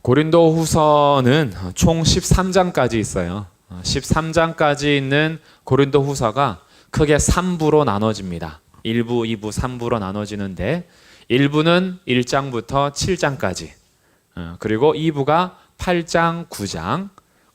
고린도 후서는 총 13장까지 있어요. 13장까지 있는 고린도 후서가 크게 3부로 나눠집니다. 1부, 2부, 3부로 나눠지는데 1부는 1장부터 7장까지, 그리고 2부가 8장, 9장,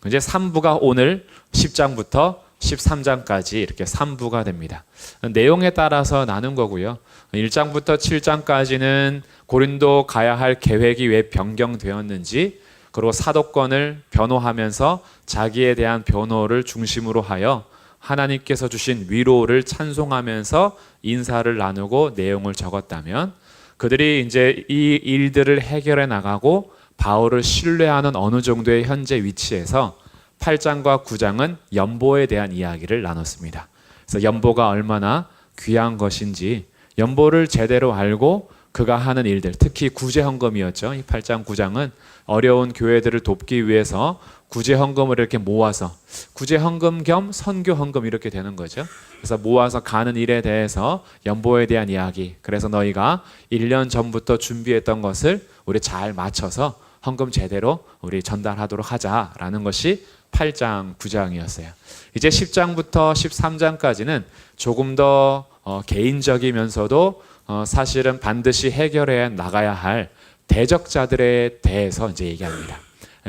이제 3부가 오늘 10장부터 13장까지 이렇게 3부가 됩니다. 내용에 따라서 나눈 거고요. 1장부터 7장까지는 고린도 가야 할 계획이 왜 변경되었는지, 그리고 사도권을 변호하면서 자기에 대한 변호를 중심으로 하여 하나님께서 주신 위로를 찬송하면서 인사를 나누고 내용을 적었다면, 그들이 이제 이 일들을 해결해 나가고 바울을 신뢰하는 어느 정도의 현재 위치에서 8장과 9장은 연보에 대한 이야기를 나눴습니다. 그래서 연보가 얼마나 귀한 것인지, 연보를 제대로 알고 그가 하는 일들, 특히 구제헌금이었죠. 이 8장 9장은 어려운 교회들을 돕기 위해서 구제헌금을 이렇게 모아서, 구제헌금 겸 선교헌금 이렇게 되는 거죠. 그래서 모아서 가는 일에 대해서 연보에 대한 이야기, 그래서 너희가 1년 전부터 준비했던 것을 우리 잘 맞춰서 헌금 제대로 우리 전달하도록 하자라는 것이 8장 9장이었어요. 이제 10장부터 13장까지는 조금 더 개인적이면서도 사실은 반드시 해결해 나가야 할 대적자들에 대해서 이제 얘기합니다.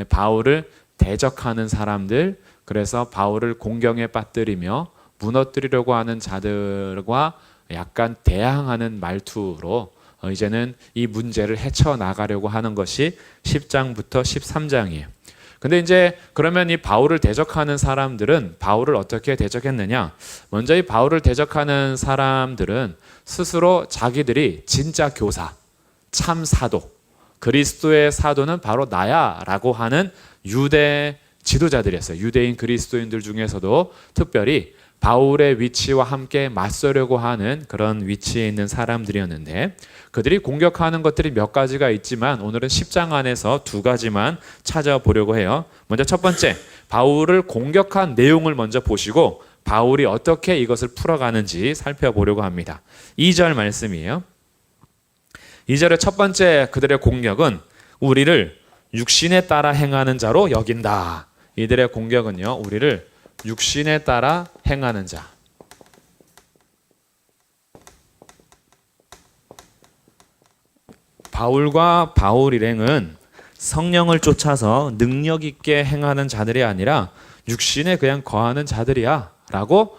바울을 대적하는 사람들, 그래서 바울을 공경에 빠뜨리며 무너뜨리려고 하는 자들과 약간 대항하는 말투로 이제는 이 문제를 헤쳐나가려고 하는 것이 10장부터 13장이에요. 근데 이제 그러면 이 바울을 대적하는 사람들은 바울을 어떻게 대적했느냐? 먼저 이 바울을 대적하는 사람들은 스스로 자기들이 진짜 교사, 참 사도, 그리스도의 사도는 바로 나야 라고 하는 유대 지도자들이었어요. 유대인 그리스도인들 중에서도 특별히 바울의 위치와 함께 맞서려고 하는 그런 위치에 있는 사람들이었는데, 그들이 공격하는 것들이 몇 가지가 있지만 오늘은 10장 안에서 2가지만 찾아보려고 해요. 먼저 첫 번째, 바울을 공격한 내용을 먼저 보시고 바울이 어떻게 이것을 풀어가는지 살펴보려고 합니다. 2절 말씀이에요. 2절의 첫 번째 그들의 공격은 우리를 육신에 따라 행하는 자로 여긴다. 이들의 공격은요, 우리를 육신에 따라 행하는 자. 바울과 바울 일행은 성령을 쫓아서 능력 있게 행하는 자들이 아니라 육신에 그냥 거하는 자들이야 라고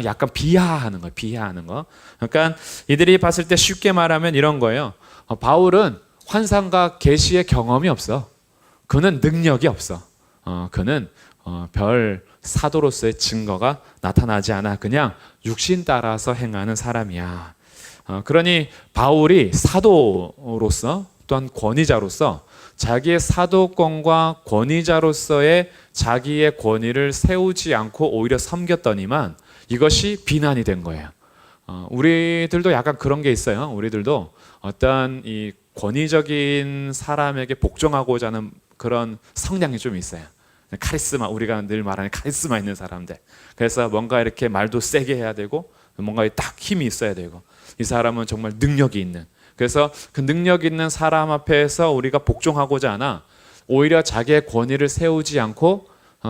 약간 비하하는 거예요. 비하하는 거. 그러니까 이들이 봤을 때 쉽게 말하면 이런 거예요. 바울은 환상과 계시의 경험이 없어. 그는 능력이 없어. 그는 별 사도로서의 증거가 나타나지 않아. 그냥 육신 따라서 행하는 사람이야. 그러니 바울이 사도로서 또한 권위자로서 자기의 사도권과 권위자로서의 자기의 권위를 세우지 않고 오히려 섬겼더니만 이것이 비난이 된 거예요. 우리들도 약간 그런 게 있어요. 우리들도 어떤 이 권위적인 사람에게 복종하고자 하는 그런 성향이 좀 있어요. 카리스마, 우리가 늘 말하는 카리스마 있는 사람들. 그래서 뭔가 이렇게 말도 세게 해야 되고 뭔가 딱 힘이 있어야 되고, 이 사람은 정말 능력이 있는, 그래서 그 능력 있는 사람 앞에서 우리가 복종하고자 하나 오히려 자기의 권위를 세우지 않고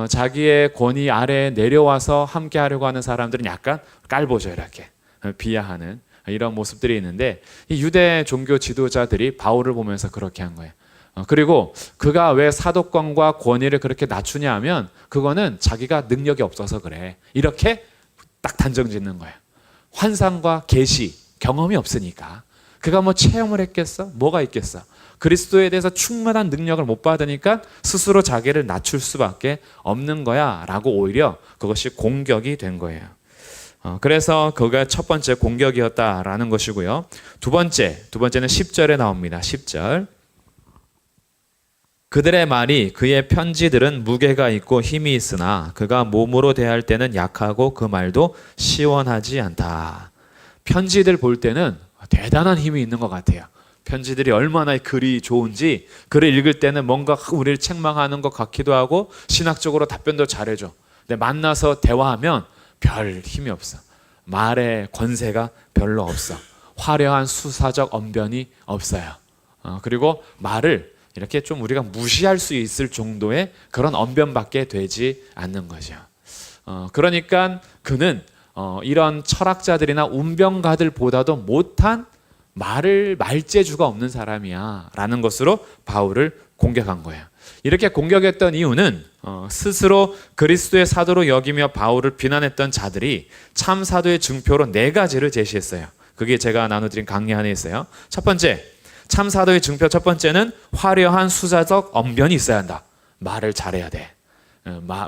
자기의 권위 아래에 내려와서 함께 하려고 하는 사람들은 약간 깔보죠. 이렇게 비하하는 이런 모습들이 있는데, 이 유대 종교 지도자들이 바울을 보면서 그렇게 한 거예요. 그리고 그가 왜 사도권과 권위를 그렇게 낮추냐 하면 그거는 자기가 능력이 없어서 그래. 이렇게 딱 단정 짓는 거예요. 환상과 계시, 경험이 없으니까. 그가 뭐 체험을 했겠어? 뭐가 있겠어? 그리스도에 대해서 충만한 능력을 못 받으니까 스스로 자기를 낮출 수밖에 없는 거야 라고 오히려 그것이 공격이 된 거예요. 그래서 그가 첫 번째 공격이었다라는 것이고요. 두 번째는 10절에 나옵니다. 10절. 그들의 말이 그의 편지들은 무게가 있고 힘이 있으나 그가 몸으로 대할 때는 약하고 그 말도 시원하지 않다. 편지들 볼 때는 대단한 힘이 있는 것 같아요. 편지들이 얼마나 글이 좋은지, 글을 읽을 때는 뭔가 우리를 책망하는 것 같기도 하고 신학적으로 답변도 잘해줘. 근데 만나서 대화하면 별 힘이 없어. 말의 권세가 별로 없어. 화려한 수사적 언변이 없어요. 그리고 말을 이렇게 좀 우리가 무시할 수 있을 정도의 그런 언변밖에 되지 않는 거죠. 그러니까 그는 이런 철학자들이나 운병가들보다도 못한 말재주가 없는 사람이야 라는 것으로 바울을 공격한 거예요. 이렇게 공격했던 이유는 스스로 그리스도의 사도로 여기며 바울을 비난했던 자들이 참 사도의 증표로 4가지를 제시했어요. 그게 제가 나눠드린 강의 안에 있어요. 첫 번째, 참 사도의 증표 첫 번째는 화려한 수사적 언변이 있어야 한다. 말을 잘해야 돼.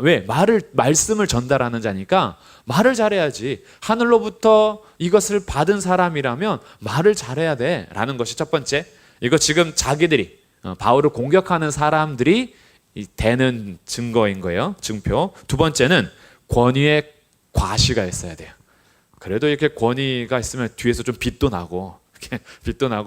왜? 말씀을 전달하는 자니까 말을 잘해야지. 하늘로부터 이것을 받은 사람이라면 말을 잘해야 돼 라는 것이 첫 번째. 이거 지금 자기들이 바울을 공격하는 사람들이 되는 증거인 거예요. 증표. 두 번째는 권위의 과시가 있어야 돼요. 그래도 이렇게 권위가 있으면 뒤에서 좀 빛도 나고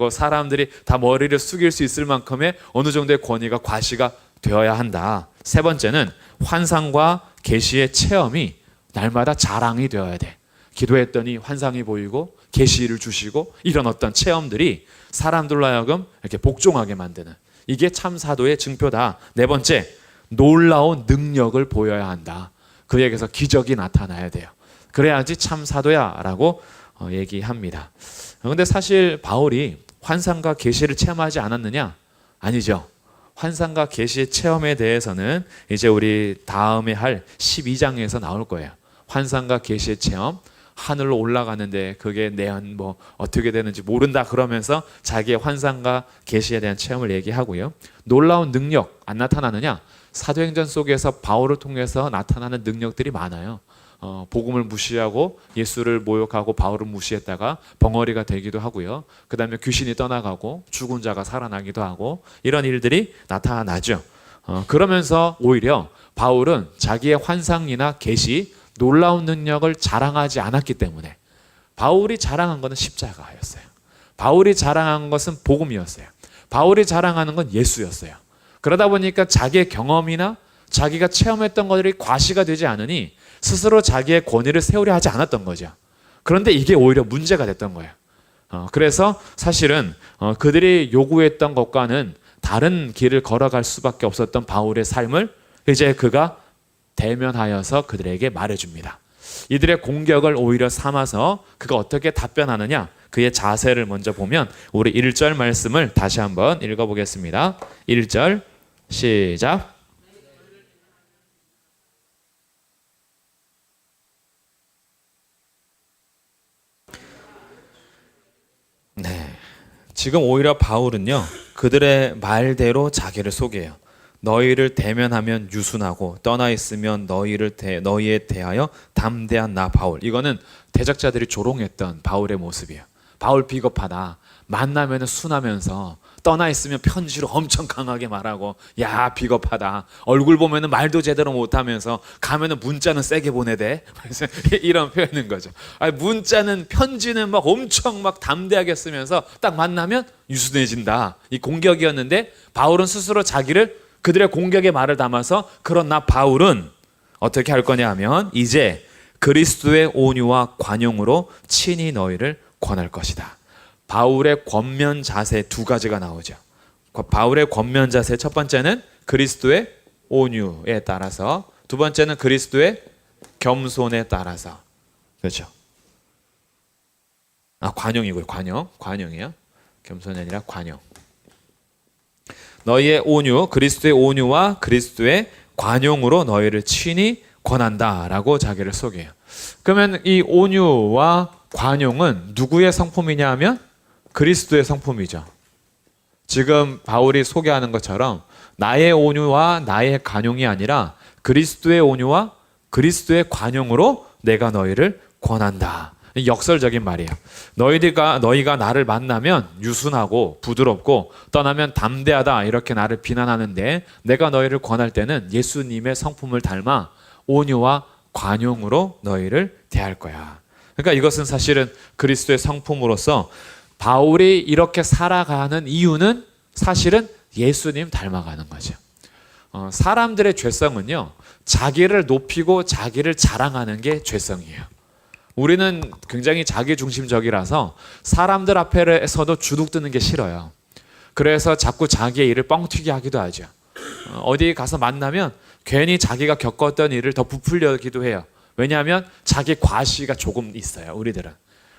사람들이 다 머리를 숙일 수 있을 만큼의 어느 정도의 권위가 과시가 되어야 한다. 세 번째는 환상과 계시의 체험이 날마다 자랑이 되어야 돼. 기도했더니 환상이 보이고 계시를 주시고 이런 어떤 체험들이 사람들로 하여금 이렇게 복종하게 만드는, 이게 참 사도의 증표다. 네 번째, 놀라운 능력을 보여야 한다. 그에게서 기적이 나타나야 돼요. 그래야지 참 사도야 라고 얘기합니다. 그런데 사실 바울이 환상과 계시를 체험하지 않았느냐? 아니죠. 환상과 계시의 체험에 대해서는 이제 우리 다음에 할 12장에서 나올 거예요. 환상과 계시의 체험, 하늘로 올라가는데 그게 내연 어떻게 되는지 모른다 그러면서 자기의 환상과 계시에 대한 체험을 얘기하고요. 놀라운 능력 안 나타나느냐? 사도행전 속에서 바울을 통해서 나타나는 능력들이 많아요. 복음을 무시하고 예수를 모욕하고 바울을 무시했다가 벙어리가 되기도 하고요. 그 다음에 귀신이 떠나가고 죽은 자가 살아나기도 하고 이런 일들이 나타나죠. 그러면서 오히려 바울은 자기의 환상이나 계시, 놀라운 능력을 자랑하지 않았기 때문에 바울이 자랑한 것은 십자가였어요. 바울이 자랑한 것은 복음이었어요. 바울이 자랑하는 건 예수였어요. 그러다 보니까 자기의 경험이나 자기가 체험했던 것들이 과시가 되지 않으니 스스로 자기의 권위를 세우려 하지 않았던 거죠. 그런데 이게 오히려 문제가 됐던 거예요. 그래서 사실은 그들이 요구했던 것과는 다른 길을 걸어갈 수밖에 없었던 바울의 삶을 이제 그가 대면하여서 그들에게 말해줍니다. 이들의 공격을 오히려 삼아서 그가 어떻게 답변하느냐, 그의 자세를 먼저 보면 우리 1절 말씀을 다시 한번 읽어보겠습니다. 1절 시작. 네, 지금 오히려 바울은요 그들의 말대로 자기를 소개해요. 너희를 대면하면 유순하고 떠나 있으면 너희에 대하여 담대한 나 바울. 이거는 대적자들이 조롱했던 바울의 모습이에요. 바울 비겁하다. 만나면 순하면서 떠나 있으면 편지로 엄청 강하게 말하고, 야 비겁하다. 얼굴 보면은 말도 제대로 못하면서 가면은 문자는 세게 보내대. 이런 표현인 거죠. 문자는 편지는 막 엄청 막 담대하게 쓰면서 딱 만나면 유순해진다. 이 공격이었는데 바울은 스스로 자기를 그들의 공격의 말을 담아서 그런 나 바울은 어떻게 할 거냐 하면 이제 그리스도의 온유와 관용으로 친히 너희를 권할 것이다. 바울의 권면 자세 2가지가 나오죠. 바울의 권면 자세 첫 번째는 그리스도의 온유에 따라서, 두 번째는 그리스도의 겸손에 따라서. 그렇죠. 관용이고요. 관용이에요. 겸손이 아니라 관용. 너희의 온유, 그리스도의 온유와 그리스도의 관용으로 너희를 친히 권한다라고 자기를 소개해요. 그러면 이 온유와 관용은 누구의 성품이냐 하면 그리스도의 성품이죠. 지금 바울이 소개하는 것처럼 나의 온유와 나의 관용이 아니라 그리스도의 온유와 그리스도의 관용으로 내가 너희를 권한다. 역설적인 말이에요. 너희가 나를 만나면 유순하고 부드럽고 떠나면 담대하다 이렇게 나를 비난하는데 내가 너희를 권할 때는 예수님의 성품을 닮아 온유와 관용으로 너희를 대할 거야. 그러니까 이것은 사실은 그리스도의 성품으로서 바울이 이렇게 살아가는 이유는 사실은 예수님 닮아가는 거죠. 사람들의 죄성은요, 자기를 높이고 자기를 자랑하는 게 죄성이에요. 우리는 굉장히 자기중심적이라서 사람들 앞에서도 주눅 드는 게 싫어요. 그래서 자꾸 자기의 일을 뻥튀기 하기도 하죠. 어디 가서 만나면 괜히 자기가 겪었던 일을 더 부풀려기도 해요. 왜냐하면 자기 과시가 조금 있어요, 우리들은.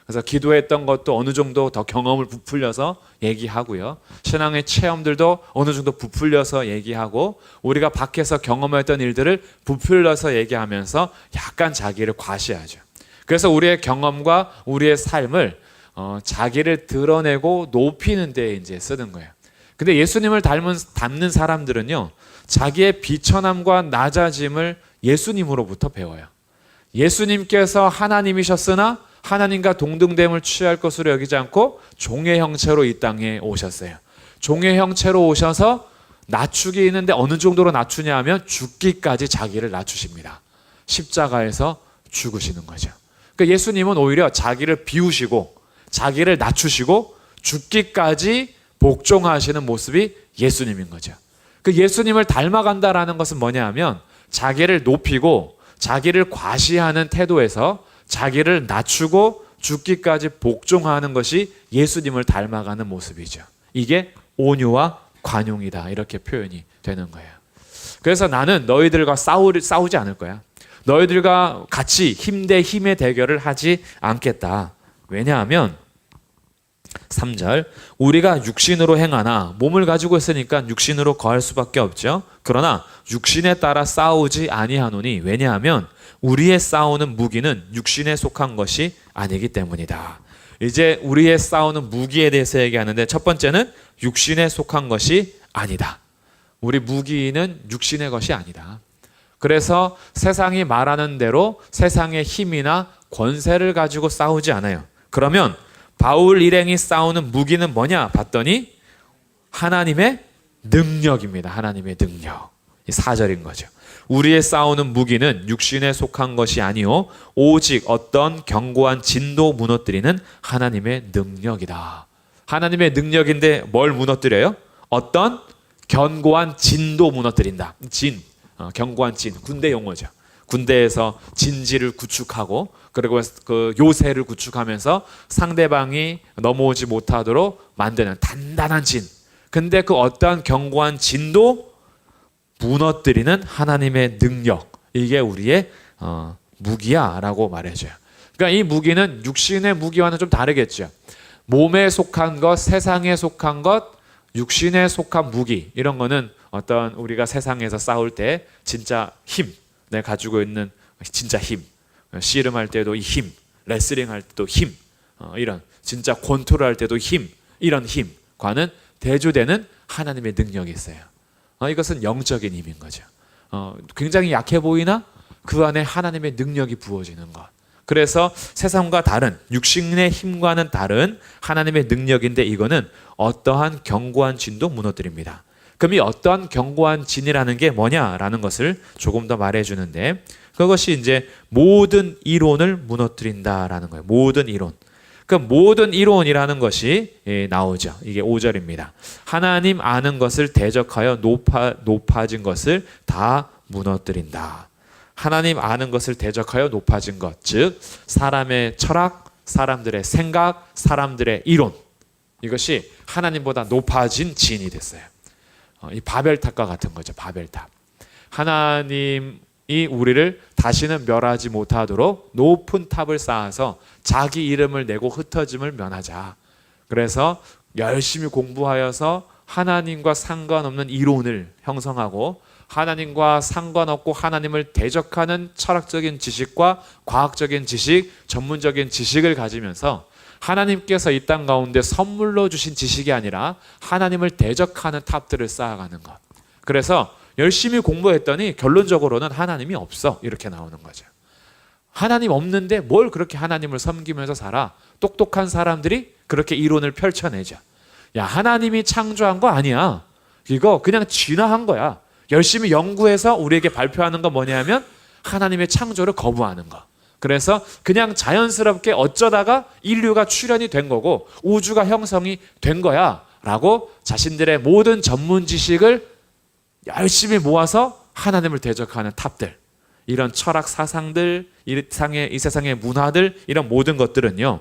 그래서 기도했던 것도 어느 정도 더 경험을 부풀려서 얘기하고요. 신앙의 체험들도 어느 정도 부풀려서 얘기하고, 우리가 밖에서 경험했던 일들을 부풀려서 얘기하면서 약간 자기를 과시하죠. 그래서 우리의 경험과 우리의 삶을 자기를 드러내고 높이는 데 이제 쓰는 거예요. 근데 예수님을 닮는 사람들은요, 자기의 비천함과 낮아짐을 예수님으로부터 배워요. 예수님께서 하나님이셨으나 하나님과 동등됨을 취할 것으로 여기지 않고 종의 형체로 이 땅에 오셨어요. 종의 형체로 오셔서 낮추기 있는데 어느 정도로 낮추냐 하면 죽기까지 자기를 낮추십니다. 십자가에서 죽으시는 거죠. 그러니까 예수님은 오히려 자기를 비우시고 자기를 낮추시고 죽기까지 복종하시는 모습이 예수님인 거죠. 그 예수님을 닮아간다라는 것은 뭐냐 하면 자기를 높이고 자기를 과시하는 태도에서 자기를 낮추고 죽기까지 복종하는 것이 예수님을 닮아가는 모습이죠. 이게 온유와 관용이다, 이렇게 표현이 되는 거예요. 그래서 나는 너희들과 싸우지 않을 거야. 너희들과 같이 힘 대 힘의 대결을 하지 않겠다. 왜냐하면 3절, 우리가 육신으로 행하나, 몸을 가지고 있으니까 육신으로 거할 수밖에 없죠. 그러나 육신에 따라 싸우지 아니하노니, 왜냐하면 우리의 싸우는 무기는 육신에 속한 것이 아니기 때문이다. 이제 우리의 싸우는 무기에 대해서 얘기하는데, 첫 번째는 육신에 속한 것이 아니다. 우리 무기는 육신의 것이 아니다. 그래서 세상이 말하는 대로 세상의 힘이나 권세를 가지고 싸우지 않아요. 그러면 바울 일행이 싸우는 무기는 뭐냐 봤더니 하나님의 능력입니다. 하나님의 능력. 이 4절인 거죠. 우리의 싸우는 무기는 육신에 속한 것이 아니요 오직 어떤 견고한 진도 무너뜨리는 하나님의 능력이다. 하나님의 능력인데 뭘 무너뜨려요? 어떤 견고한 진도 무너뜨린다. 견고한 진, 군대 용어죠. 군대에서 진지를 구축하고, 그리고 그 요새를 구축하면서 상대방이 넘어오지 못하도록 만드는 단단한 진. 근데 그 어떠한 견고한 진도 무너뜨리는 하나님의 능력, 이게 우리의 무기야라고 말해줘요. 그러니까 이 무기는 육신의 무기와는 좀 다르겠죠. 몸에 속한 것, 세상에 속한 것, 육신에 속한 무기, 이런 거는 어떤 우리가 세상에서 싸울 때 진짜 힘, 내가 가지고 있는 진짜 힘, 씨름할 때도 이 힘, 레슬링 할 때도 힘, 이런 진짜 권투를 할 때도 힘, 이런 힘과는 대조되는 하나님의 능력이 있어요. 이것은 영적인 힘인 거죠. 굉장히 약해 보이나 그 안에 하나님의 능력이 부어지는 것. 그래서 세상과 다른, 육신의 힘과는 다른 하나님의 능력인데, 이거는 어떠한 견고한 진도 무너뜨립니다. 그럼 이 어떠한 견고한 진이라는 게 뭐냐라는 것을 조금 더 말해주는데, 그것이 이제 모든 이론을 무너뜨린다라는 거예요. 모든 이론. 그 모든 이론이라는 것이 나오죠. 이게 5절입니다. 하나님 아는 것을 대적하여 높아진 것을 다 무너뜨린다. 하나님 아는 것을 대적하여 높아진 것, 즉 사람의 철학, 사람들의 생각, 사람들의 이론, 이것이 하나님보다 높아진 진이 됐어요. 이 바벨탑과 같은 거죠. 바벨탑. 하나님이 우리를 다시는 멸하지 못하도록 높은 탑을 쌓아서 자기 이름을 내고 흩어짐을 면하자. 그래서 열심히 공부하여서 하나님과 상관없는 이론을 형성하고, 하나님과 상관없고 하나님을 대적하는 철학적인 지식과 과학적인 지식, 전문적인 지식을 가지면서 하나님께서 이 땅 가운데 선물로 주신 지식이 아니라 하나님을 대적하는 탑들을 쌓아가는 것. 그래서 열심히 공부했더니 결론적으로는 하나님이 없어, 이렇게 나오는 거죠. 하나님 없는데 뭘 그렇게 하나님을 섬기면서 살아? 똑똑한 사람들이 그렇게 이론을 펼쳐내죠. 야, 하나님이 창조한 거 아니야. 이거 그냥 진화한 거야. 열심히 연구해서 우리에게 발표하는 건 뭐냐면 하나님의 창조를 거부하는 거. 그래서 그냥 자연스럽게 어쩌다가 인류가 출현이 된 거고 우주가 형성이 된 거야 라고 자신들의 모든 전문 지식을 열심히 모아서 하나님을 대적하는 탑들, 이런 철학 사상들, 이 세상의 문화들, 이런 모든 것들은요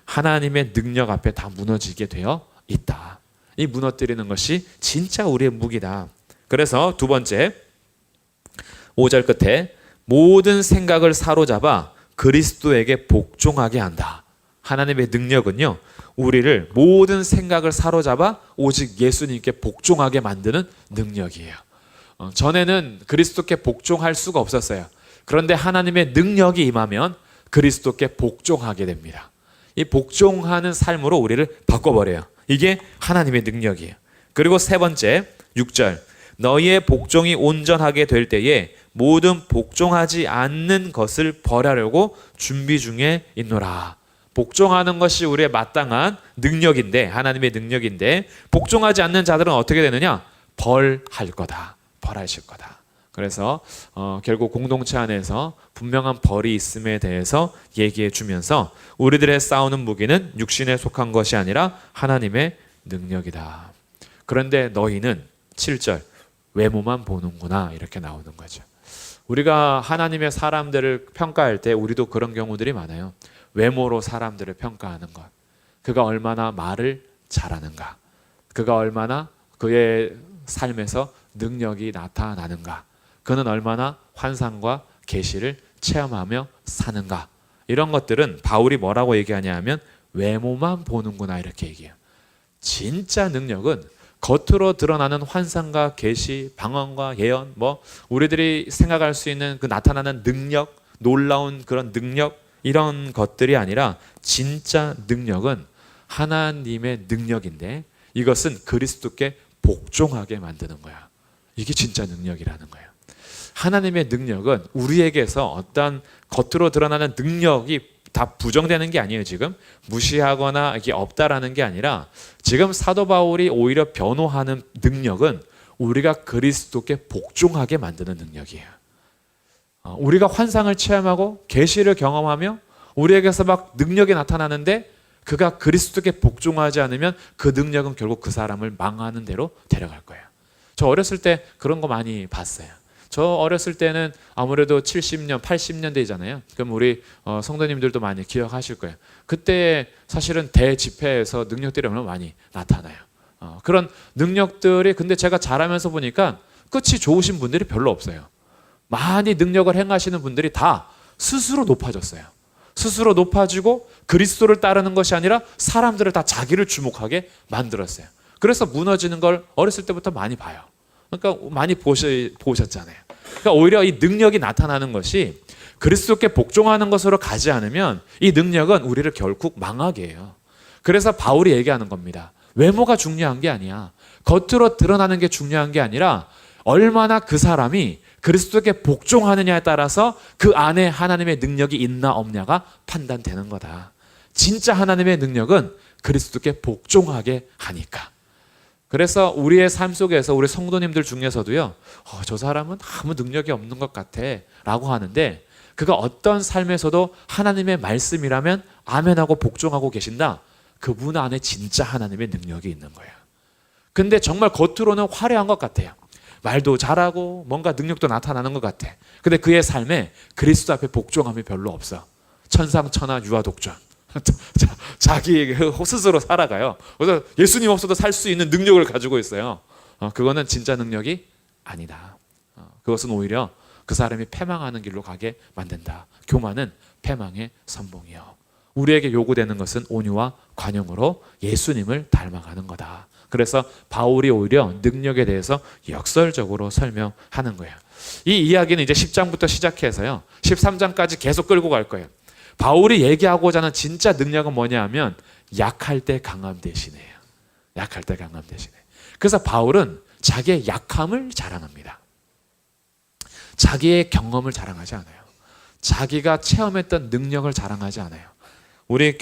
하나님의 능력 앞에 다 무너지게 되어 있다. 이 무너뜨리는 것이 진짜 우리의 무기다. 그래서 두 번째 5절 끝에 모든 생각을 사로잡아 그리스도에게 복종하게 한다. 하나님의 능력은요, 우리를 모든 생각을 사로잡아 오직 예수님께 복종하게 만드는 능력이에요. 전에는 그리스도께 복종할 수가 없었어요. 그런데 하나님의 능력이 임하면 그리스도께 복종하게 됩니다. 이 복종하는 삶으로 우리를 바꿔버려요. 이게 하나님의 능력이에요. 그리고 세 번째 6절 너희의 복종이 온전하게 될 때에 모든 복종하지 않는 것을 벌하려고 준비 중에 있노라. 복종하는 것이 우리의 마땅한 능력인데, 하나님의 능력인데, 복종하지 않는 자들은 어떻게 되느냐? 벌할 거다. 벌하실 거다. 그래서 결국 공동체 안에서 분명한 벌이 있음에 대해서 얘기해 주면서 우리들의 싸우는 무기는 육신에 속한 것이 아니라 하나님의 능력이다. 그런데 너희는 7절 외모만 보는구나, 이렇게 나오는 거죠. 우리가 하나님의 사람들을 평가할 때 우리도 그런 경우들이 많아요. 외모로 사람들을 평가하는 것. 그가 얼마나 말을 잘하는가. 그가 얼마나 그의 삶에서 능력이 나타나는가. 그는 얼마나 환상과 계시를 체험하며 사는가. 이런 것들은 바울이 뭐라고 얘기하냐 하면 외모만 보는구나, 이렇게 얘기해요. 진짜 능력은 겉으로 드러나는 환상과 계시, 방언과 예언, 뭐 우리들이 생각할 수 있는 그 나타나는 능력, 놀라운 그런 능력, 이런 것들이 아니라 진짜 능력은 하나님의 능력인데 이것은 그리스도께 복종하게 만드는 거야. 이게 진짜 능력이라는 거예요. 하나님의 능력은 우리에게서 어떤 겉으로 드러나는 능력이 다 부정되는 게 아니에요. 지금 무시하거나 이게 없다라는 게 아니라 지금 사도 바울이 오히려 변호하는 능력은 우리가 그리스도께 복종하게 만드는 능력이에요. 우리가 환상을 체험하고 계시를 경험하며 우리에게서 막 능력이 나타나는데 그가 그리스도께 복종하지 않으면 그 능력은 결국 그 사람을 망하는 대로 데려갈 거예요. 저 어렸을 때 그런 거 많이 봤어요. 저 어렸을 때는 아무래도 70년, 80년대잖아요. 그럼 우리 성도님들도 많이 기억하실 거예요. 그때 사실은 대집회에서 능력들이 얼마나 많이 나타나요. 그런 능력들이 근데 제가 자라면서 보니까 끝이 좋으신 분들이 별로 없어요. 많이 능력을 행하시는 분들이 다 스스로 높아졌어요. 스스로 높아지고 그리스도를 따르는 것이 아니라 사람들을 다 자기를 주목하게 만들었어요. 그래서 무너지는 걸 어렸을 때부터 많이 봐요. 그러니까 많이 보셨잖아요. 그러니까 오히려 이 능력이 나타나는 것이 그리스도께 복종하는 것으로 가지 않으면 이 능력은 우리를 결국 망하게 해요. 그래서 바울이 얘기하는 겁니다. 외모가 중요한 게 아니야. 겉으로 드러나는 게 중요한 게 아니라 얼마나 그 사람이 그리스도께 복종하느냐에 따라서 그 안에 하나님의 능력이 있나 없냐가 판단되는 거다. 진짜 하나님의 능력은 그리스도께 복종하게 하니까. 그래서 우리의 삶 속에서 우리 성도님들 중에서도요, 저 사람은 아무 능력이 없는 것 같아 라고 하는데 그가 어떤 삶에서도 하나님의 말씀이라면 아멘하고 복종하고 계신다. 그분 안에 진짜 하나님의 능력이 있는 거예요. 근데 정말 겉으로는 화려한 것 같아요. 말도 잘하고 뭔가 능력도 나타나는 것 같아. 근데 그의 삶에 그리스도 앞에 복종함이 별로 없어. 천상천하 유아독존. 자기 스스로 살아가요. 그래서 예수님 없어도 살 수 있는 능력을 가지고 있어요. 그거는 진짜 능력이 아니다. 그것은 오히려 그 사람이 패망하는 길로 가게 만든다. 교만은 패망의 선봉이요. 우리에게 요구되는 것은 온유와 관용으로 예수님을 닮아가는 거다. 그래서 바울이 오히려 능력에 대해서 역설적으로 설명하는 거예요. 이 이야기는 이제 10장부터 시작해서요 13장까지 계속 끌고 갈 거예요. 바울이 얘기하고자 하는 진짜 능력은 뭐냐 하면 약할 때 강함 대신이에요. 약할 때 강함 대신에. 그래서 바울은 자기의 약함을 자랑합니다. 자기의 경험을 자랑하지 않아요. 자기가 체험했던 능력을 자랑하지 않아요. 우리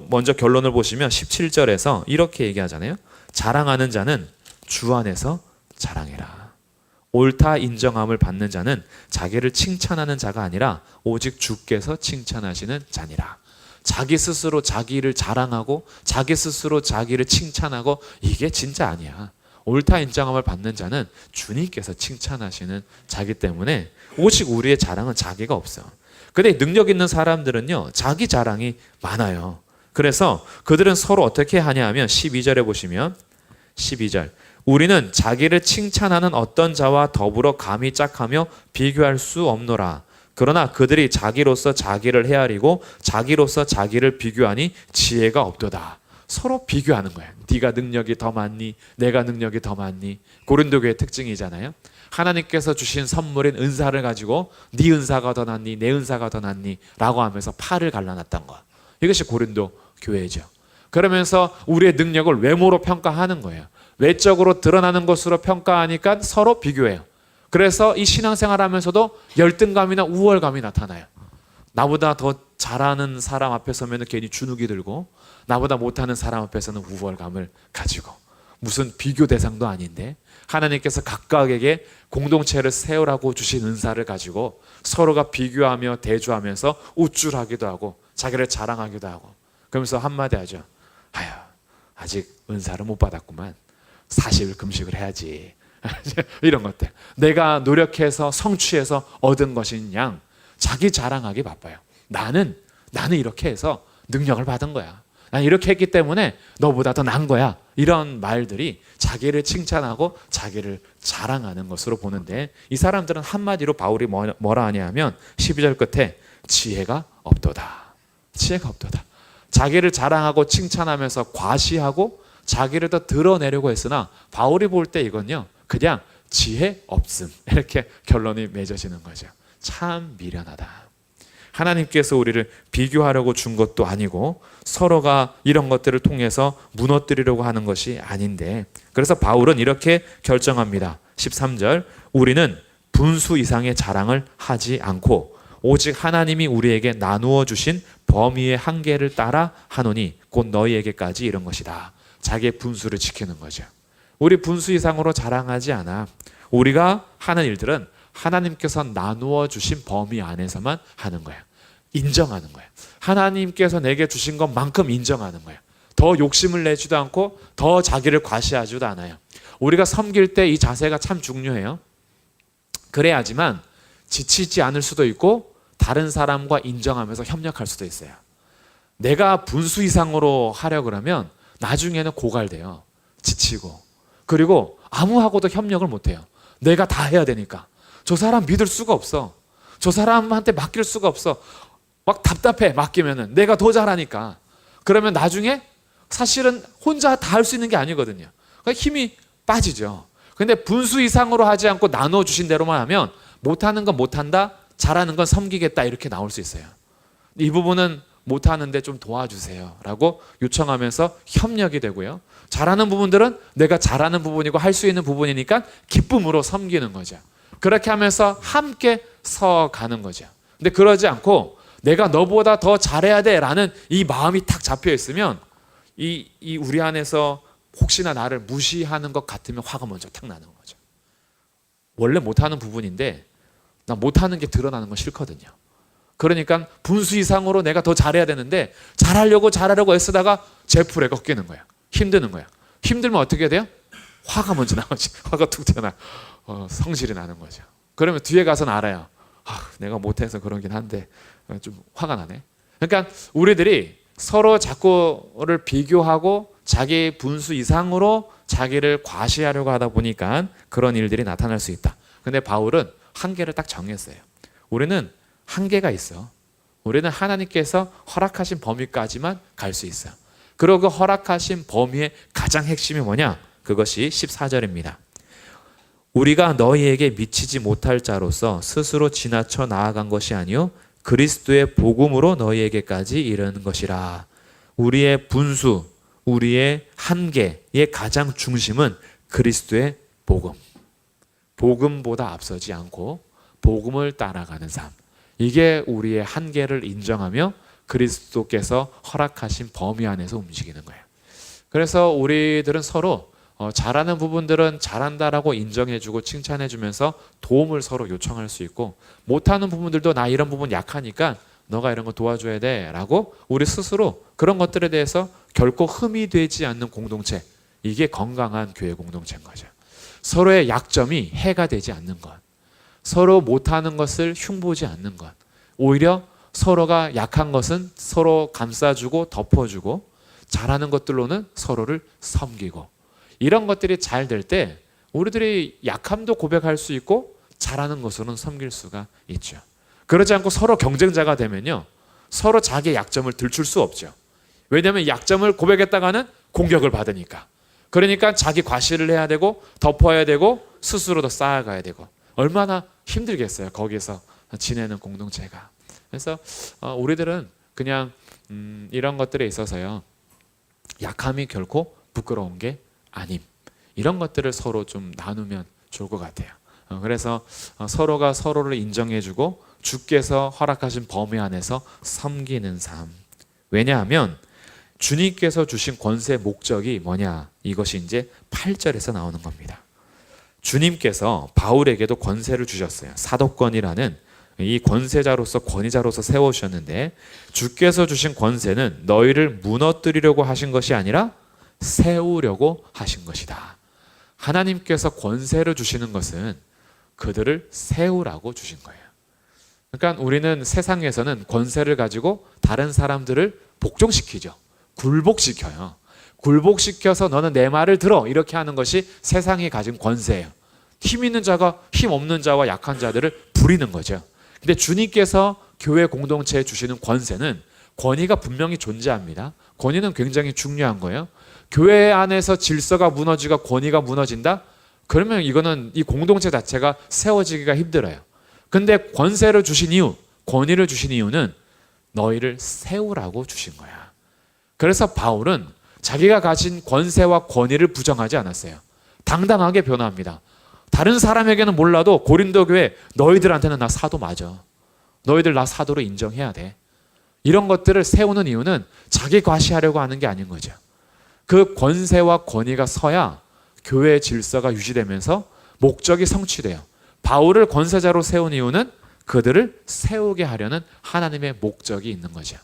먼저 결론을 보시면 17절에서 이렇게 얘기하잖아요. 자랑하는 자는 주 안에서 자랑해라. 옳다 인정함을 받는 자는 자기를 칭찬하는 자가 아니라 오직 주께서 칭찬하시는 자니라. 자기 스스로 자기를 자랑하고 자기 스스로 자기를 칭찬하고 이게 진짜 아니야. 옳다 인정함을 받는 자는 주님께서 칭찬하시는 자기 때문에 오직 우리의 자랑은 자기가 없어. 근데 능력 있는 사람들은요 자기 자랑이 많아요. 그래서 그들은 서로 어떻게 하냐 하면 12절에 보시면 12절. 우리는 자기를 칭찬하는 어떤 자와 더불어 감히 짝하며 비교할 수 없노라. 그러나 그들이 자기로서 자기를 헤아리고 자기로서 자기를 비교하니 지혜가 없도다. 서로 비교하는 거예요. 네가 능력이 더 많니? 내가 능력이 더 많니? 고린도 교회의 특징이잖아요. 하나님께서 주신 선물인 은사를 가지고 네 은사가 더 낫니? 내 은사가 더 낫니? 라고 하면서 팔을 갈라놨던 거. 이것이 고린도 교회죠. 그러면서 우리의 능력을 외모로 평가하는 거예요. 외적으로 드러나는 것으로 평가하니까 서로 비교해요. 그래서 이 신앙생활 하면서도 열등감이나 우월감이 나타나요. 나보다 더 잘하는 사람 앞에 서면 괜히 주눅이 들고 나보다 못하는 사람 앞에서는 우월감을 가지고 무슨 비교 대상도 아닌데 하나님께서 각각에게 공동체를 세우라고 주신 은사를 가지고 서로가 비교하며 대조하면서 우쭐하기도 하고 자기를 자랑하기도 하고 그러면서 한마디 하죠. 아휴, 아직 은사를 못 받았구만. 40일 금식을 해야지. 이런 것들. 내가 노력해서 성취해서 얻은 것인 양 자기 자랑하기 바빠요. 나는 이렇게 해서 능력을 받은 거야. 난 이렇게 했기 때문에 너보다 더 나은 거야. 이런 말들이 자기를 칭찬하고 자기를 자랑하는 것으로 보는데 이 사람들은 한마디로 바울이 뭐라 하냐면 12절 끝에 지혜가 없도다. 지혜가 없도다. 자기를 자랑하고 칭찬하면서 과시하고 자기를 더 드러내려고 했으나 바울이 볼 때 이건요. 그냥 지혜 없음. 이렇게 결론이 맺어지는 거죠. 참 미련하다. 하나님께서 우리를 비교하려고 준 것도 아니고 서로가 이런 것들을 통해서 무너뜨리려고 하는 것이 아닌데 그래서 바울은 이렇게 결정합니다. 13절 우리는 분수 이상의 자랑을 하지 않고 오직 하나님이 우리에게 나누어 주신 범위의 한계를 따라 하노니 곧 너희에게까지 이런 것이다. 자기의 분수를 지키는 거죠. 우리 분수 이상으로 자랑하지 않아. 우리가 하는 일들은 하나님께서 나누어 주신 범위 안에서만 하는 거예요. 인정하는 거예요. 하나님께서 내게 주신 것만큼 인정하는 거예요. 더 욕심을 내지도 않고 더 자기를 과시하지도 않아요. 우리가 섬길 때 이 자세가 참 중요해요. 그래야지만 지치지 않을 수도 있고 다른 사람과 인정하면서 협력할 수도 있어요. 내가 분수 이상으로 하려고 그러면 나중에는 고갈돼요. 지치고. 그리고 아무하고도 협력을 못해요. 내가 다 해야 되니까. 저 사람 믿을 수가 없어. 저 사람한테 맡길 수가 없어. 막 답답해 맡기면은 내가 더 잘하니까. 그러면 나중에 사실은 혼자 다 할 수 있는 게 아니거든요. 그러니까 힘이 빠지죠. 근데 분수 이상으로 하지 않고 나눠주신 대로만 하면 못하는 건 못한다, 잘하는 건 섬기겠다 이렇게 나올 수 있어요. 이 부분은 못하는데 좀 도와주세요 라고 요청하면서 협력이 되고요. 잘하는 부분들은 내가 잘하는 부분이고 할 수 있는 부분이니까 기쁨으로 섬기는 거죠. 그렇게 하면서 함께 서가는 거죠. 근데 그러지 않고 내가 너보다 더 잘해야 돼 라는 이 마음이 탁 잡혀 있으면 이 우리 안에서 혹시나 나를 무시하는 것 같으면 화가 먼저 탁 나는 거죠. 원래 못하는 부분인데 나 못하는 게 드러나는 건 싫거든요. 그러니까 분수 이상으로 내가 더 잘해야 되는데 잘하려고 애쓰다가 제풀에 꺾이는 거야. 힘드는 거야. 힘들면 어떻게 돼요? 화가 먼저 나오지. 화가 툭 튀어나. 성질이 나는 거죠. 그러면 뒤에 가서는 알아요. 내가 못해서 그러긴 한데 좀 화가 나네. 그러니까 우리들이 서로 자꾸를 비교하고 자기 분수 이상으로 자기를 과시하려고 하다 보니까 그런 일들이 나타날 수 있다. 근데 바울은 한계를 딱 정했어요. 우리는 한계가 있어. 우리는 하나님께서 허락하신 범위까지만 갈 수 있어. 그리고 그 허락하신 범위의 가장 핵심이 뭐냐? 그것이 14절입니다. 우리가 너희에게 미치지 못할 자로서 스스로 지나쳐 나아간 것이 아니요 그리스도의 복음으로 너희에게까지 이르는 것이라. 우리의 분수, 우리의 한계의 가장 중심은 그리스도의 복음. 복음보다 앞서지 않고 복음을 따라가는 삶. 이게 우리의 한계를 인정하며 그리스도께서 허락하신 범위 안에서 움직이는 거예요. 그래서 우리들은 서로 잘하는 부분들은 잘한다라고 인정해주고 칭찬해주면서 도움을 서로 요청할 수 있고 못하는 부분들도 나 이런 부분 약하니까 너가 이런 거 도와줘야 돼 라고 우리 스스로 그런 것들에 대해서 결코 흠이 되지 않는 공동체, 이게 건강한 교회 공동체인 거죠. 서로의 약점이 해가 되지 않는 것, 서로 못하는 것을 흉보지 않는 것, 오히려 서로가 약한 것은 서로 감싸주고 덮어주고 잘하는 것들로는 서로를 섬기고, 이런 것들이 잘 될 때 우리들이 약함도 고백할 수 있고 잘하는 것으로는 섬길 수가 있죠. 그러지 않고 서로 경쟁자가 되면요, 서로 자기의 약점을 들출 수 없죠. 왜냐하면 약점을 고백했다가는 공격을 받으니까. 그러니까 자기 과시를 해야 되고 덮어야 되고 스스로도 쌓아가야 되고 얼마나 힘들겠어요, 거기서 지내는 공동체가. 그래서 우리들은 그냥 이런 것들에 있어서요, 약함이 결코 부끄러운 게 아님, 이런 것들을 서로 좀 나누면 좋을 것 같아요. 그래서 서로가 서로를 인정해주고 주께서 허락하신 범위 안에서 섬기는 삶. 왜냐하면 주님께서 주신 권세의 목적이 뭐냐, 이것이 이제 8절에서 나오는 겁니다. 주님께서 바울에게도 권세를 주셨어요. 사도권이라는 이 권세자로서 권위자로서 세워주셨는데, 주께서 주신 권세는 너희를 무너뜨리려고 하신 것이 아니라 세우려고 하신 것이다. 하나님께서 권세를 주시는 것은 그들을 세우라고 주신 거예요. 그러니까 우리는 세상에서는 권세를 가지고 다른 사람들을 복종시키죠. 굴복시켜요. 굴복시켜서 너는 내 말을 들어, 이렇게 하는 것이 세상이 가진 권세예요. 힘 있는 자가 힘 없는 자와 약한 자들을 부리는 거죠. 근데 주님께서 교회 공동체에 주시는 권세는 권위가 분명히 존재합니다. 권위는 굉장히 중요한 거예요. 교회 안에서 질서가 무너지고 권위가 무너진다? 그러면 이거는 이 공동체 자체가 세워지기가 힘들어요. 근데 권세를 주신 이유, 권위를 주신 이유는 너희를 세우라고 주신 거야. 그래서 바울은 자기가 가진 권세와 권위를 부정하지 않았어요. 당당하게 변호합니다. 다른 사람에게는 몰라도 고린도 교회 너희들한테는 나 사도 맞아. 너희들 나 사도로 인정해야 돼. 이런 것들을 세우는 이유는 자기 과시하려고 하는 게 아닌 거죠. 그 권세와 권위가 서야 교회의 질서가 유지되면서 목적이 성취돼요. 바울을 권세자로 세운 이유는 그들을 세우게 하려는 하나님의 목적이 있는 거죠.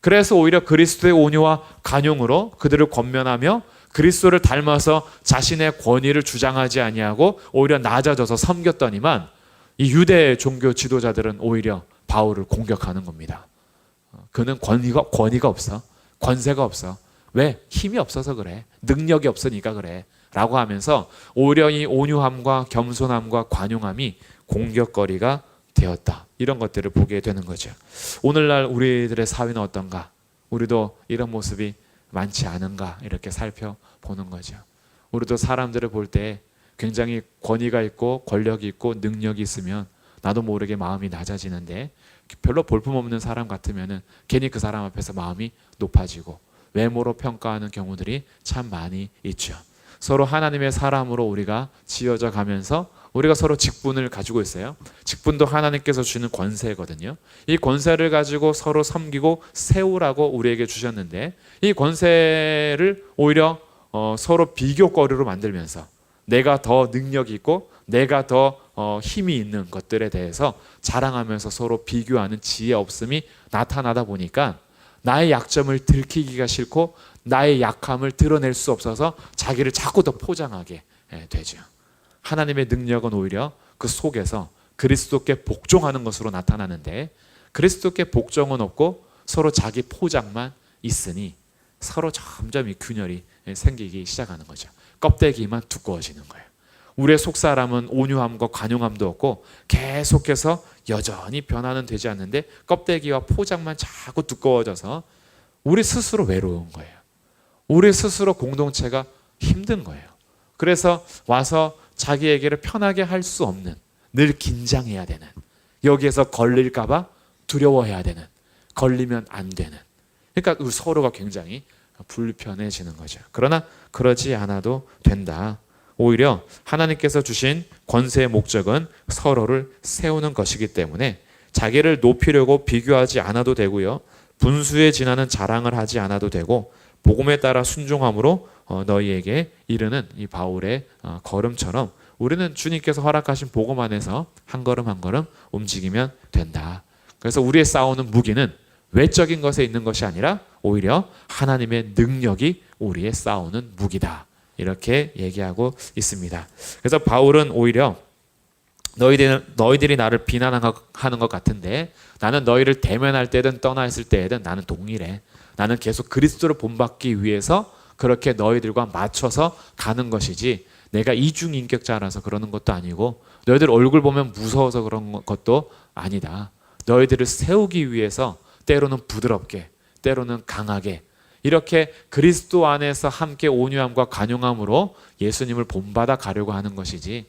그래서 오히려 그리스도의 온유와 간용으로 그들을 권면하며 그리스도를 닮아서 자신의 권위를 주장하지 아니하고 오히려 낮아져서 섬겼더니만 이 유대 종교 지도자들은 오히려 바울을 공격하는 겁니다. 그는 권위가 없어. 권세가 없어. 왜? 힘이 없어서 그래. 능력이 없으니까 그래. 라고 하면서 오히려 이 온유함과 겸손함과 관용함이 공격거리가 되었다. 이런 것들을 보게 되는 거죠. 오늘날 우리들의 사회는 어떤가? 우리도 이런 모습이 많지 않은가? 이렇게 살펴보는 거죠. 우리도 사람들을 볼 때 굉장히 권위가 있고 권력이 있고 능력이 있으면 나도 모르게 마음이 낮아지는데, 별로 볼품없는 사람 같으면 괜히 그 사람 앞에서 마음이 높아지고 외모로 평가하는 경우들이 참 많이 있죠. 서로 하나님의 사람으로 우리가 지어져 가면서 우리가 서로 직분을 가지고 있어요. 직분도 하나님께서 주는 권세거든요. 이 권세를 가지고 서로 섬기고 세우라고 우리에게 주셨는데, 이 권세를 오히려 서로 비교거리로 만들면서 내가 더 능력이 있고 내가 더 힘이 있는 것들에 대해서 자랑하면서 서로 비교하는 지혜 없음이 나타나다 보니까 나의 약점을 들키기가 싫고 나의 약함을 드러낼 수 없어서 자기를 자꾸 더 포장하게 되죠. 하나님의 능력은 오히려 그 속에서 그리스도께 복종하는 것으로 나타나는데, 그리스도께 복종은 없고 서로 자기 포장만 있으니 서로 점점 이 균열이 생기기 시작하는 거죠. 껍데기만 두꺼워지는 거예요. 우리의 속사람은 온유함과 관용함도 없고 계속해서 여전히 변화는 되지 않는데 껍데기와 포장만 자꾸 두꺼워져서 우리 스스로 외로운 거예요. 우리 스스로 공동체가 힘든 거예요. 그래서 와서 자기에게를 편하게 할 수 없는, 늘 긴장해야 되는, 여기에서 걸릴까 봐 두려워해야 되는, 걸리면 안 되는, 그러니까 우리 서로가 굉장히 불편해지는 거죠. 그러나 그러지 않아도 된다. 오히려 하나님께서 주신 권세의 목적은 서로를 세우는 것이기 때문에 자기를 높이려고 비교하지 않아도 되고요, 분수에 지나는 자랑을 하지 않아도 되고, 복음에 따라 순종함으로 너희에게 이르는 이 바울의 걸음처럼 우리는 주님께서 허락하신 복음 안에서 한 걸음 한 걸음 움직이면 된다. 그래서 우리의 싸우는 무기는 외적인 것에 있는 것이 아니라 오히려 하나님의 능력이 우리의 싸우는 무기다. 이렇게 얘기하고 있습니다. 그래서 바울은 오히려 너희들이 나를 비난하는 것 같은데 나는 너희를 대면할 때든 떠나 있을 때든 나는 동일해. 나는 계속 그리스도를 본받기 위해서 그렇게 너희들과 맞춰서 가는 것이지 내가 이중인격자라서 그러는 것도 아니고 너희들 얼굴 보면 무서워서 그런 것도 아니다. 너희들을 세우기 위해서 때로는 부드럽게 때로는 강하게 이렇게 그리스도 안에서 함께 온유함과 관용함으로 예수님을 본받아 가려고 하는 것이지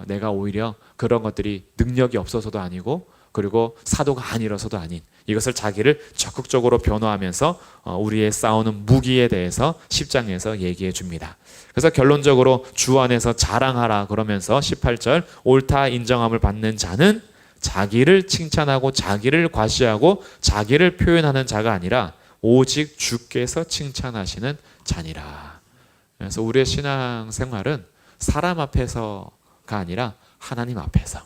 내가 오히려 그런 것들이 능력이 없어서도 아니고 그리고 사도가 아니라서도 아닌 이것을 자기를 적극적으로 변호하면서 우리의 싸우는 무기에 대해서 10장에서 얘기해 줍니다. 그래서 결론적으로 주 안에서 자랑하라 그러면서 18절 옳다 인정함을 받는 자는 자기를 칭찬하고 자기를 과시하고 자기를 표현하는 자가 아니라 오직 주께서 칭찬하시는 자니라. 그래서 우리의 신앙생활은 사람 앞에서가 아니라 하나님 앞에서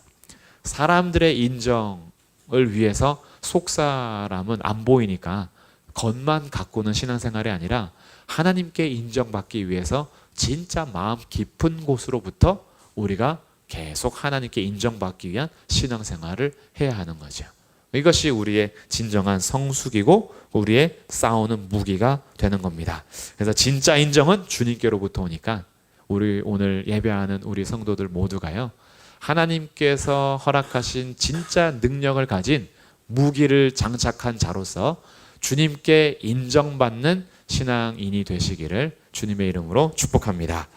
사람들의 인정을 위해서 속사람은 안 보이니까 겉만 가꾸는 신앙생활이 아니라 하나님께 인정받기 위해서 진짜 마음 깊은 곳으로부터 우리가 계속 하나님께 인정받기 위한 신앙생활을 해야 하는 거죠. 이것이 우리의 진정한 성숙이고 우리의 싸우는 무기가 되는 겁니다. 그래서 진짜 인정은 주님께로부터 오니까 우리 오늘 예배하는 우리 성도들 모두가요, 하나님께서 허락하신 진짜 능력을 가진 무기를 장착한 자로서 주님께 인정받는 신앙인이 되시기를 주님의 이름으로 축복합니다.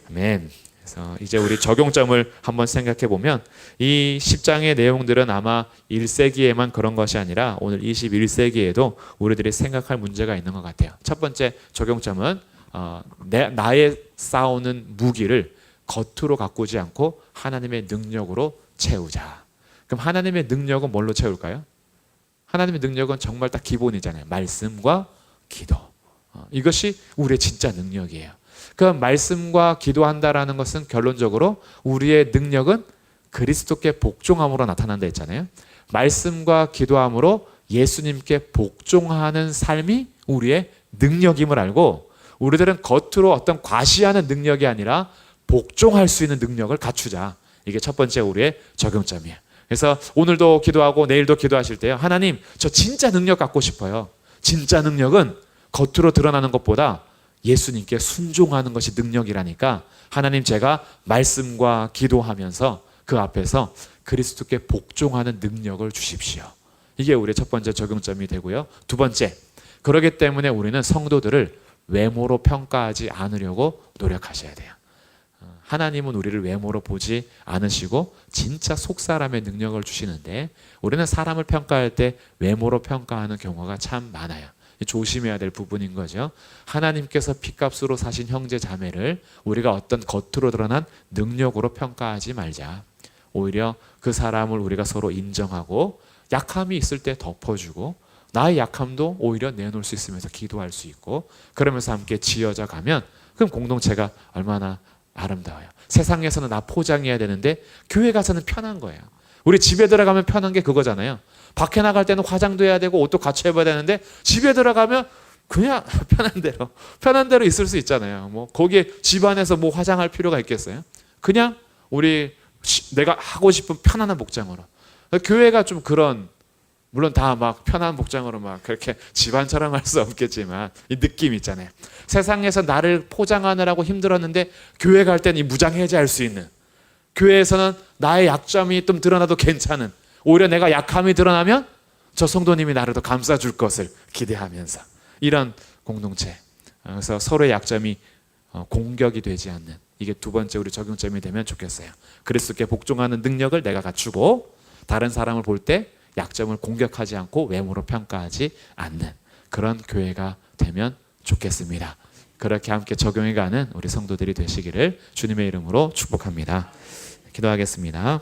아멘. 그래서 이제 우리 적용점을 한번 생각해 보면 이 10장의 내용들은 아마 1세기에만 그런 것이 아니라 오늘 21세기에도 우리들이 생각할 문제가 있는 것 같아요. 첫 번째 적용점은 나의 싸우는 무기를 겉으로 가꾸지 않고 하나님의 능력으로 채우자. 그럼 하나님의 능력은 뭘로 채울까요? 하나님의 능력은 정말 딱 기본이잖아요. 말씀과 기도. 이것이 우리의 진짜 능력이에요. 그 말씀과 기도한다라는 것은 결론적으로 우리의 능력은 그리스도께 복종함으로 나타난다 했잖아요. 말씀과 기도함으로 예수님께 복종하는 삶이 우리의 능력임을 알고 우리들은 겉으로 어떤 과시하는 능력이 아니라 복종할 수 있는 능력을 갖추자. 이게 첫 번째 우리의 적용점이에요. 그래서 오늘도 기도하고 내일도 기도하실 때요, 하나님 저 진짜 능력 갖고 싶어요. 진짜 능력은 겉으로 드러나는 것보다 예수님께 순종하는 것이 능력이라니까 하나님 제가 말씀과 기도하면서 그 앞에서 그리스도께 복종하는 능력을 주십시오. 이게 우리의 첫 번째 적용점이 되고요. 두 번째, 그렇기 때문에 우리는 성도들을 외모로 평가하지 않으려고 노력하셔야 돼요. 하나님은 우리를 외모로 보지 않으시고 진짜 속사람의 능력을 주시는데 우리는 사람을 평가할 때 외모로 평가하는 경우가 참 많아요. 조심해야 될 부분인 거죠. 하나님께서 핏값으로 사신 형제 자매를 우리가 어떤 겉으로 드러난 능력으로 평가하지 말자. 오히려 그 사람을 우리가 서로 인정하고 약함이 있을 때 덮어주고 나의 약함도 오히려 내놓을 수 있으면서 기도할 수 있고 그러면서 함께 지어져 가면 그럼 공동체가 얼마나 아름다워요. 세상에서는 나 포장해야 되는데 교회 가서는 편한 거예요. 우리 집에 들어가면 편한 게 그거잖아요. 밖에 나갈 때는 화장도 해야 되고 옷도 갖춰 입어야 되는데 집에 들어가면 그냥 편한 대로 있을 수 있잖아요. 뭐 거기에 집안에서 뭐 화장할 필요가 있겠어요? 그냥 내가 하고 싶은 편안한 복장으로. 교회가 좀 그런, 물론 다 막 편한 복장으로 막 그렇게 집안처럼 할 수 없겠지만 이 느낌 있잖아요. 세상에서 나를 포장하느라고 힘들었는데 교회 갈 때는 이 무장해제할 수 있는, 교회에서는 나의 약점이 좀 드러나도 괜찮은, 오히려 내가 약함이 드러나면 저 성도님이 나를 더 감싸줄 것을 기대하면서 이런 공동체. 그래서 서로의 약점이 공격이 되지 않는, 이게 두 번째 우리 적용점이 되면 좋겠어요. 그리스도께 복종하는 능력을 내가 갖추고 다른 사람을 볼 때 약점을 공격하지 않고 외모로 평가하지 않는 그런 교회가 되면 좋겠습니다. 그렇게 함께 적용해가는 우리 성도들이 되시기를 주님의 이름으로 축복합니다. 기도하겠습니다.